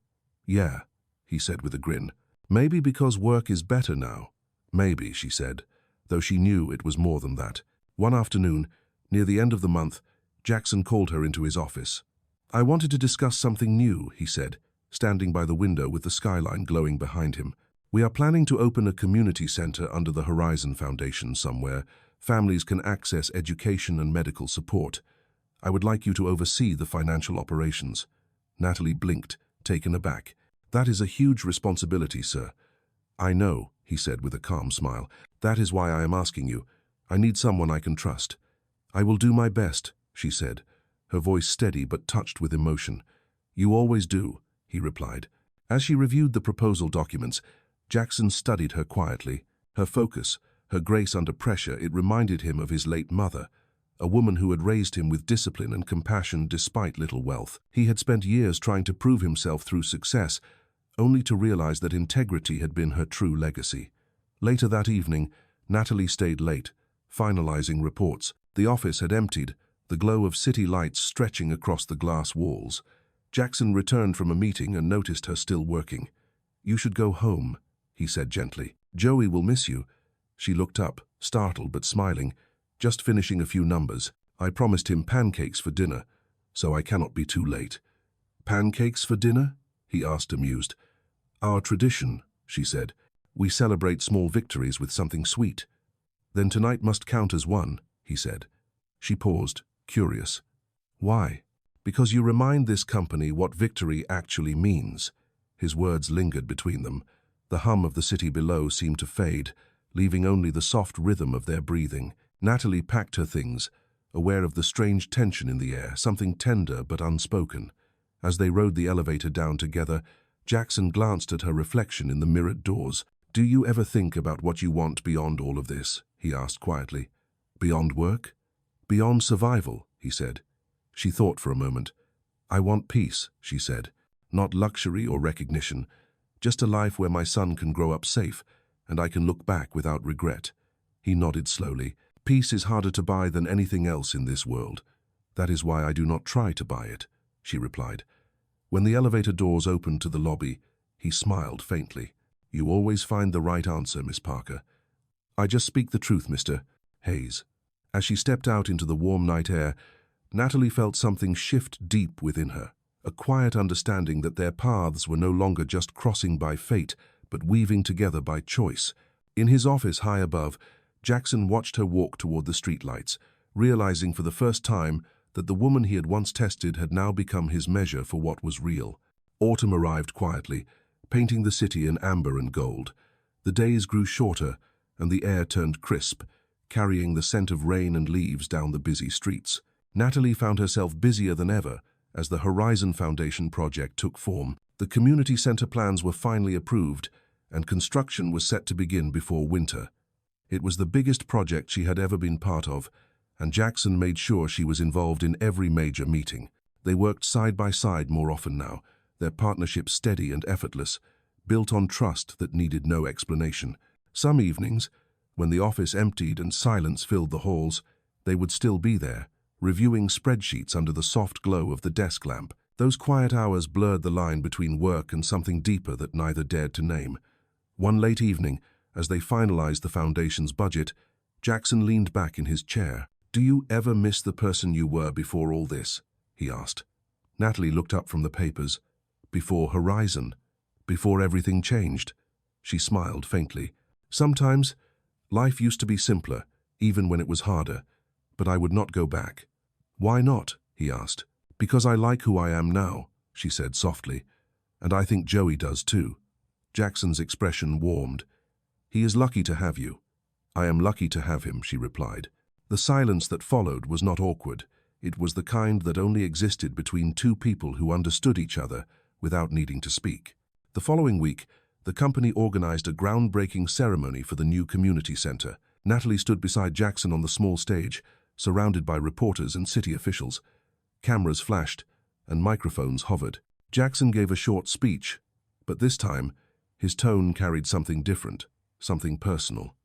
"Yeah," he said with a grin. "Maybe because work is better now." "Maybe," she said, though she knew it was more than that. One afternoon, near the end of the month, Jackson called her into his office. "I wanted to discuss something new," he said, standing by the window with the skyline glowing behind him. "We are planning to open a community center under the Horizon Foundation somewhere. Families can access education and medical support. I would like you to oversee the financial operations." Natalie blinked, taken aback. "That is a huge responsibility, sir." "I know," he said with a calm smile. "That is why I am asking you. I need someone I can trust." "I will do my best," she said, her voice steady but touched with emotion. "You always do," he replied. As she reviewed the proposal documents, Jackson studied her quietly. Her focus, her grace under pressure, it reminded him of his late mother, a woman who had raised him with discipline and compassion despite little wealth. He had spent years trying to prove himself through success, only to realize that integrity had been her true legacy. Later that evening, Natalie stayed late, finalizing reports. The office had emptied, the glow of city lights stretching across the glass walls. Jackson returned from a meeting and noticed her still working. "You should go home," he said gently. "Joey will miss you." She looked up, startled but smiling. "Just finishing a few numbers. I promised him pancakes for dinner, so I cannot be too late." "Pancakes for dinner?" he asked, amused. "Our tradition," she said. "We celebrate small victories with something sweet." "Then tonight must count as one," he said. She paused, curious. "Why?" "Because you remind this company what victory actually means." His words lingered between them. The hum of the city below seemed to fade, leaving only the soft rhythm of their breathing. Natalie packed her things, aware of the strange tension in the air, something tender but unspoken. As they rode the elevator down together, Jackson glanced at her reflection in the mirrored doors. "Do you ever think about what you want beyond all of this?" he asked quietly. "Beyond work? Beyond survival," he said. She thought for a moment. "I want peace," she said. "Not luxury or recognition, just a life where my son can grow up safe and I can look back without regret." He nodded slowly. "Peace is harder to buy than anything else in this world. That is why I do not try to buy it," she replied. When the elevator doors opened to the lobby, he smiled faintly. "You always find the right answer, Miss Parker." "I just speak the truth, Mr. Hayes." As she stepped out into the warm night air, Natalie felt something shift deep within her, a quiet understanding that their paths were no longer just crossing by fate, but weaving together by choice. In his office high above, Jackson watched her walk toward the streetlights, realizing for the first time that the woman he had once tested had now become his measure for what was real. Autumn arrived quietly, painting the city in amber and gold. The days grew shorter, and the air turned crisp, carrying the scent of rain and leaves down the busy streets. Natalie found herself busier than ever as the Horizon Foundation project took form. The community center plans were finally approved, and construction was set to begin before winter. It was the biggest project she had ever been part of, and Jackson made sure she was involved in every major meeting. They worked side by side more often now, their partnership steady and effortless, built on trust that needed no explanation. Some evenings, when the office emptied and silence filled the halls, they would still be there, reviewing spreadsheets under the soft glow of the desk lamp. Those quiet hours blurred the line between work and something deeper that neither dared to name. One late evening, as they finalized the foundation's budget, Jackson leaned back in his chair. "Do you ever miss the person you were before all this?" he asked. Natalie looked up from the papers. "Before Horizon? Before everything changed?" She smiled faintly. "Sometimes, life used to be simpler, even when it was harder, but I would not go back." "Why not?" he asked. "Because I like who I am now," she said softly. "And I think Joey does too." Jackson's expression warmed. "He is lucky to have you." "I am lucky to have him," she replied. The silence that followed was not awkward. It was the kind that only existed between two people who understood each other without needing to speak. The following week, the company organized a groundbreaking ceremony for the new community center. Natalie stood beside Jackson on the small stage, surrounded by reporters and city officials. Cameras flashed, and microphones hovered. Jackson gave a short speech, but this time, his tone carried something different, something personal.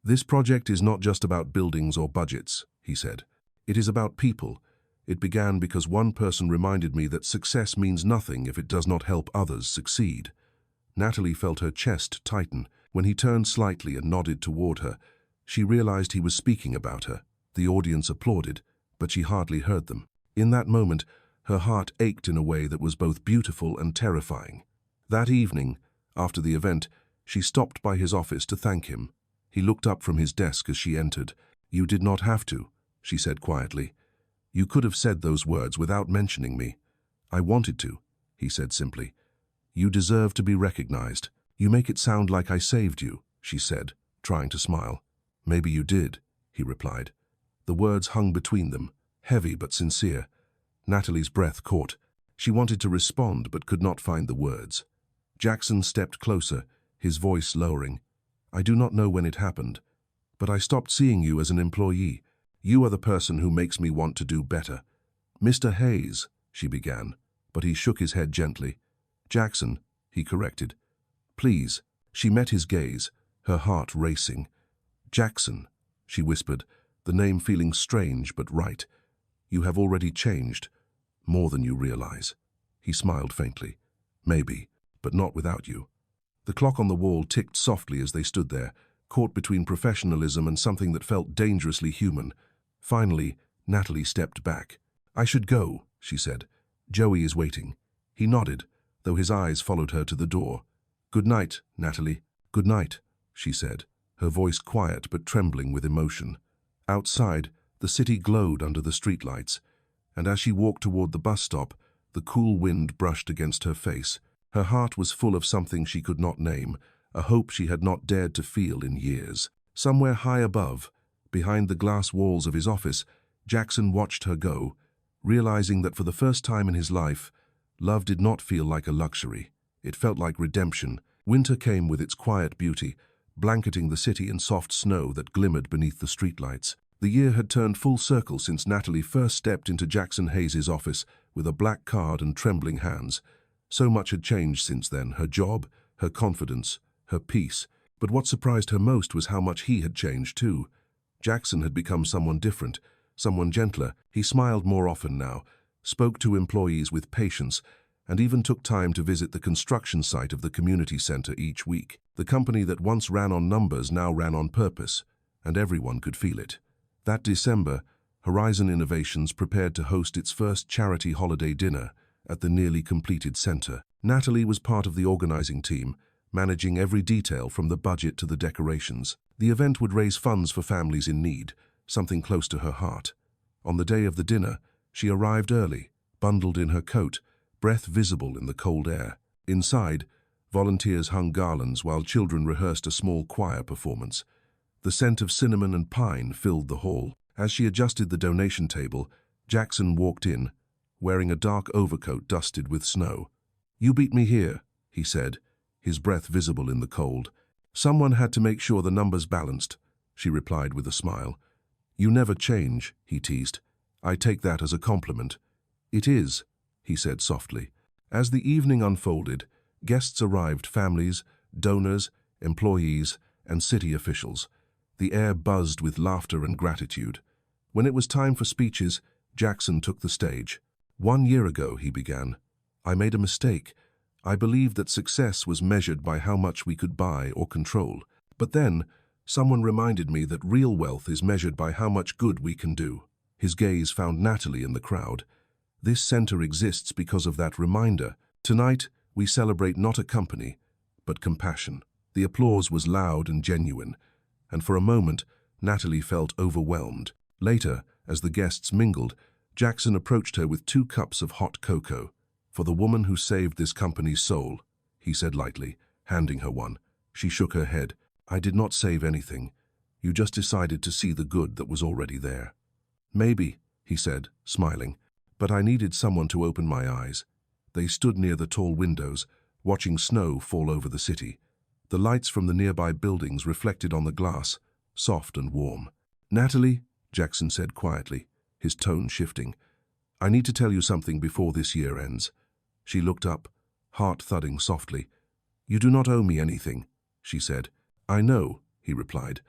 "This project is not just about buildings or budgets," he said. "It is about people. It began because one person reminded me that success means nothing if it does not help others succeed." Natalie felt her chest tighten. When he turned slightly and nodded toward her, she realized he was speaking about her. The audience applauded, but she hardly heard them. In that moment, her heart ached in a way that was both beautiful and terrifying. That evening, after the event, she stopped by his office to thank him. He looked up from his desk as she entered. "You did not have to," she said quietly. "You could have said those words without mentioning me." "I wanted to," he said simply. "You deserve to be recognized." "You make it sound like I saved you," she said, trying to smile. "Maybe you did," he replied. The words hung between them, heavy but sincere. Natalie's breath caught. She wanted to respond but could not find the words. Jackson stepped closer, his voice lowering. "I do not know when it happened, but I stopped seeing you as an employee. You are the person who makes me want to do better." "Mr. Hayes," she began, but he shook his head gently. "Jackson," he corrected. "Please." She met his gaze, her heart racing. "Jackson," she whispered, the name feeling strange but right. "You have already changed, more than you realize." He smiled faintly. "Maybe, but not without you." The clock on the wall ticked softly as they stood there, caught between professionalism and something that felt dangerously human. Finally, Natalie stepped back. "I should go," she said. "Joey is waiting." He nodded, though his eyes followed her to the door. "Good night, Natalie." "Good night," she said, her voice quiet but trembling with emotion. Outside, the city glowed under the streetlights, and as she walked toward the bus stop, the cool wind brushed against her face. Her heart was full of something she could not name, a hope she had not dared to feel in years. Somewhere high above, behind the glass walls of his office, Jackson watched her go, realizing that for the first time in his life, love did not feel like a luxury. It felt like redemption. Winter came with its quiet beauty, blanketing the city in soft snow that glimmered beneath the streetlights. The year had turned full circle since Natalie first stepped into Jackson Hayes' office with a black card and trembling hands. So much had changed since then, her job, her confidence, her peace. But what surprised her most was how much he had changed too. Jackson had become someone different, someone gentler. He smiled more often now, spoke to employees with patience, and even took time to visit the construction site of the community center each week. The company that once ran on numbers now ran on purpose, and everyone could feel it. That December, Horizon Innovations prepared to host its first charity holiday dinner at the nearly completed center. Natalie was part of the organizing team, managing every detail from the budget to the decorations. The event would raise funds for families in need, something close to her heart. On the day of the dinner, she arrived early, bundled in her coat, breath visible in the cold air. Inside, volunteers hung garlands while children rehearsed a small choir performance. The scent of cinnamon and pine filled the hall. As she adjusted the donation table, Jackson walked in, wearing a dark overcoat dusted with snow. "You beat me here," he said, his breath visible in the cold. "Someone had to make sure the numbers balanced," she replied with a smile. "You never change," he teased. "I take that as a compliment." "It is," he said softly. As the evening unfolded, guests arrived, families, donors, employees, and city officials. The air buzzed with laughter and gratitude. When it was time for speeches, Jackson took the stage. "1 year ago," he began, "I made a mistake. I believed that success was measured by how much we could buy or control. But then, someone reminded me that real wealth is measured by how much good we can do." His gaze found Natalie in the crowd. "This center exists because of that reminder. Tonight, we celebrate not a company, but compassion." The applause was loud and genuine, and for a moment, Natalie felt overwhelmed. Later, as the guests mingled, Jackson approached her with 2 cups of hot cocoa. "For the woman who saved this company's soul," he said lightly, handing her one. She shook her head. "I did not save anything. You just decided to see the good that was already there." "Maybe," he said, smiling, "but I needed someone to open my eyes." They stood near the tall windows, watching snow fall over the city. The lights from the nearby buildings reflected on the glass, soft and warm. "Natalie," Jackson said quietly, his tone shifting, "I need to tell you something before this year ends." She looked up, heart thudding softly. "You do not owe me anything," she said. "I know," he replied,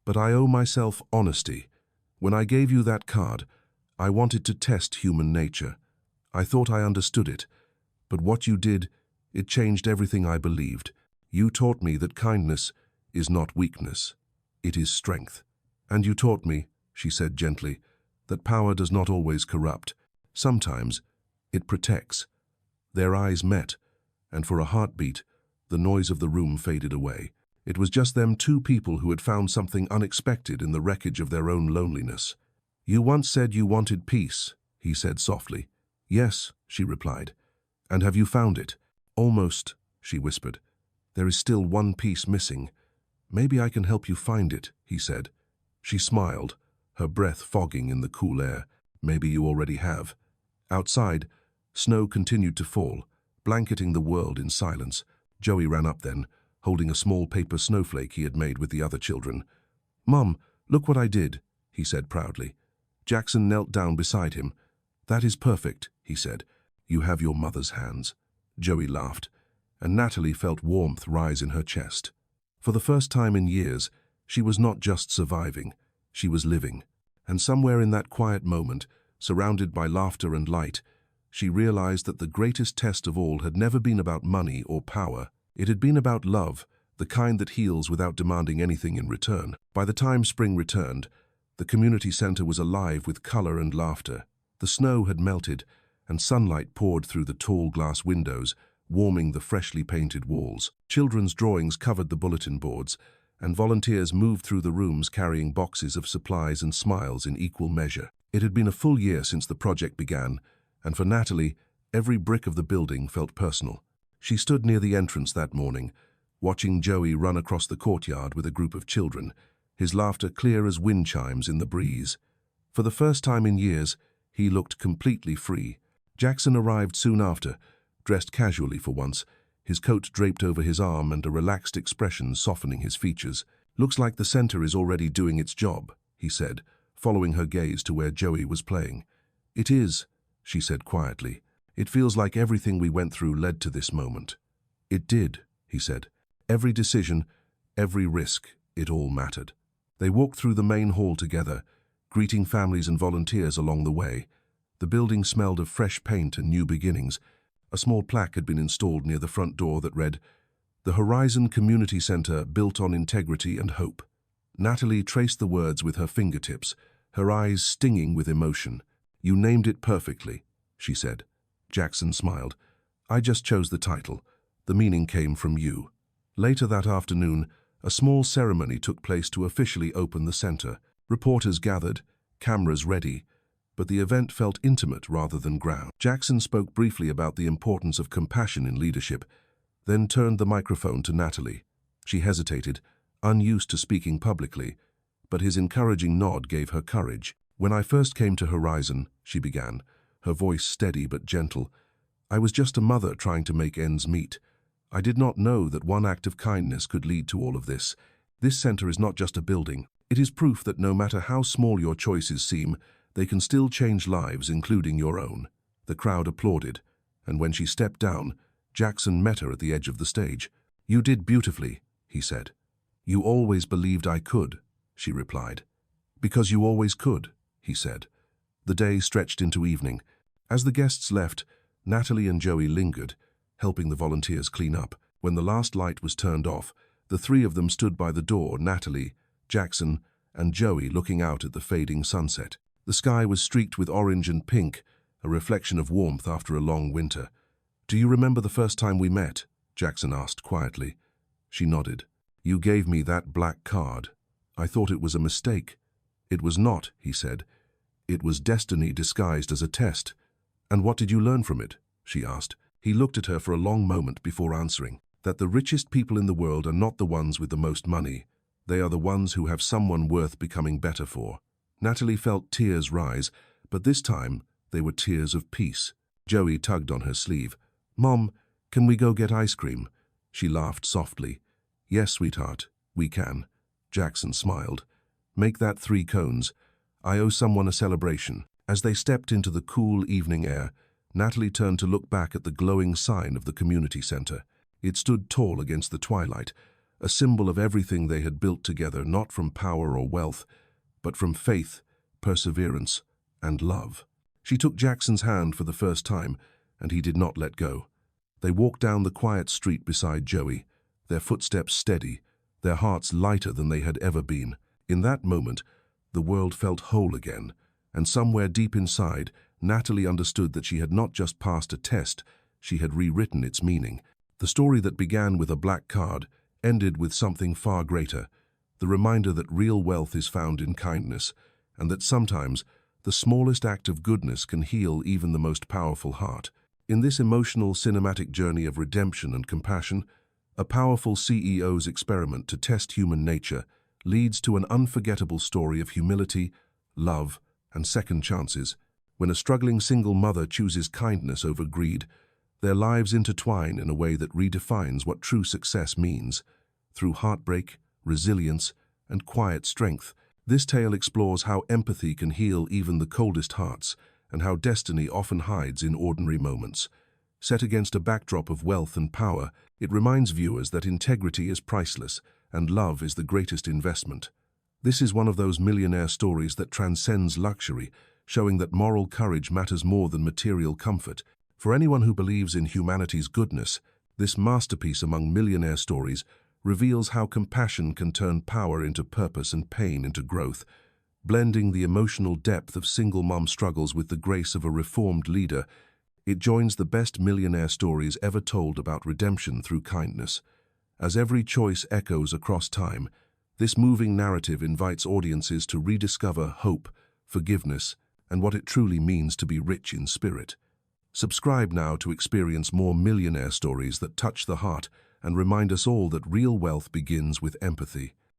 "but I owe myself honesty. When I gave you that card, I wanted to test human nature. I thought I understood it, but what you did, it changed everything I believed. You taught me that kindness is not weakness, it is strength. And you taught me," she said gently, "that power does not always corrupt. Sometimes it protects." Their eyes met, and for a heartbeat, the noise of the room faded away. It was just them, 2 people who had found something unexpected in the wreckage of their own loneliness. "You once said you wanted peace," he said softly. "Yes," she replied. "And have you found it?" "Almost," she whispered. "There is still one piece missing. Maybe I can help you find it," he said. She smiled, her breath fogging in the cool air. "Maybe you already have." Outside, snow continued to fall, blanketing the world in silence. Joey ran up then, holding a small paper snowflake he had made with the other children. "Mom, look what I did," he said proudly. Jackson knelt down beside him. "That is perfect," he said. "You have your mother's hands." Joey laughed, and Natalie felt warmth rise in her chest. For the first time in years, she was not just surviving, she was living. And somewhere in that quiet moment, surrounded by laughter and light, she realized that the greatest test of all had never been about money or power. It had been about love, the kind that heals without demanding anything in return. By the time spring returned, the community center was alive with color and laughter. The snow had melted, and sunlight poured through the tall glass windows, warming the freshly painted walls. Children's drawings covered the bulletin boards, and volunteers moved through the rooms carrying boxes of supplies and smiles in equal measure. It had been a full year since the project began, and for Natalie, every brick of the building felt personal. She stood near the entrance that morning, watching Joey run across the courtyard with a group of children, his laughter clear as wind chimes in the breeze. For the first time in years, he looked completely free. Jackson arrived soon after, dressed casually for once, his coat draped over his arm and a relaxed expression softening his features. "Looks like the center is already doing its job," he said, following her gaze to where Joey was playing. "It is," she said quietly. "It feels like everything we went through led to this moment." "It did," he said. "Every decision, every risk, it all mattered." They walked through the main hall together, greeting families and volunteers along the way. The building smelled of fresh paint and new beginnings. A small plaque had been installed near the front door that read, "The Horizon Community Center built on integrity and hope." Natalie traced the words with her fingertips, her eyes stinging with emotion. "You named it perfectly," she said. Jackson smiled. "I just chose the title. The meaning came from you." Later that afternoon, a small ceremony took place to officially open the center. Reporters gathered, cameras ready, but the event felt intimate rather than grand. Jackson spoke briefly about the importance of compassion in leadership, then turned the microphone to Natalie. She hesitated, unused to speaking publicly, but his encouraging nod gave her courage. "When I first came to Horizon," she began, her voice steady but gentle, "I was just a mother trying to make ends meet. I did not know that one act of kindness could lead to all of this. This center is not just a building. It is proof that no matter how small your choices seem, they can still change lives, including your own." The crowd applauded, and when she stepped down, Jackson met her at the edge of the stage. "You did beautifully," he said. "You always believed I could," she replied. "Because you always could," he said. The day stretched into evening. As the guests left, Natalie and Joey lingered, helping the volunteers clean up. When the last light was turned off, the three of them stood by the door, Natalie, Jackson, and Joey looking out at the fading sunset. The sky was streaked with orange and pink, a reflection of warmth after a long winter. "Do you remember the first time we met?" Jackson asked quietly. She nodded. "You gave me that black card. I thought it was a mistake." "It was not," he said. "It was destiny disguised as a test." "And what did you learn from it?" she asked. He looked at her for a long moment before answering. "That the richest people in the world are not the ones with the most money. They are the ones who have someone worth becoming better for." Natalie felt tears rise, but this time they were tears of peace. Joey tugged on her sleeve. "Mom, can we go get ice cream?" She laughed softly. "Yes, sweetheart, we can." Jackson smiled. "Make that 3 cones. I owe someone a celebration." As they stepped into the cool evening air, Natalie turned to look back at the glowing sign of the community center. It stood tall against the twilight, a symbol of everything they had built together, not from power or wealth, but from faith, perseverance, and love. She took Jackson's hand for the first time, and he did not let go. They walked down the quiet street beside Joey, their footsteps steady, their hearts lighter than they had ever been. In that moment, the world felt whole again, and somewhere deep inside, Natalie understood that she had not just passed a test, she had rewritten its meaning. The story that began with a black card ended with something far greater, the reminder that real wealth is found in kindness, and that sometimes the smallest act of goodness can heal even the most powerful heart. In this emotional cinematic journey of redemption and compassion, a powerful CEO's experiment to test human nature leads to an unforgettable story of humility, love, and second chances. When a struggling single mother chooses kindness over greed, their lives intertwine in a way that redefines what true success means. Through heartbreak, resilience, and quiet strength, this tale explores how empathy can heal even the coldest hearts, and how destiny often hides in ordinary moments. Set against a backdrop of wealth and power, it reminds viewers that integrity is priceless, and love is the greatest investment. This is one of those millionaire stories that transcends luxury, showing that moral courage matters more than material comfort. For anyone who believes in humanity's goodness, this masterpiece among millionaire stories reveals how compassion can turn power into purpose and pain into growth. Blending the emotional depth of single mom struggles with the grace of a reformed leader, it joins the best millionaire stories ever told about redemption through kindness. As every choice echoes across time, this moving narrative invites audiences to rediscover hope, forgiveness, and what it truly means to be rich in spirit. Subscribe now to experience more millionaire stories that touch the heart and remind us all that real wealth begins with empathy.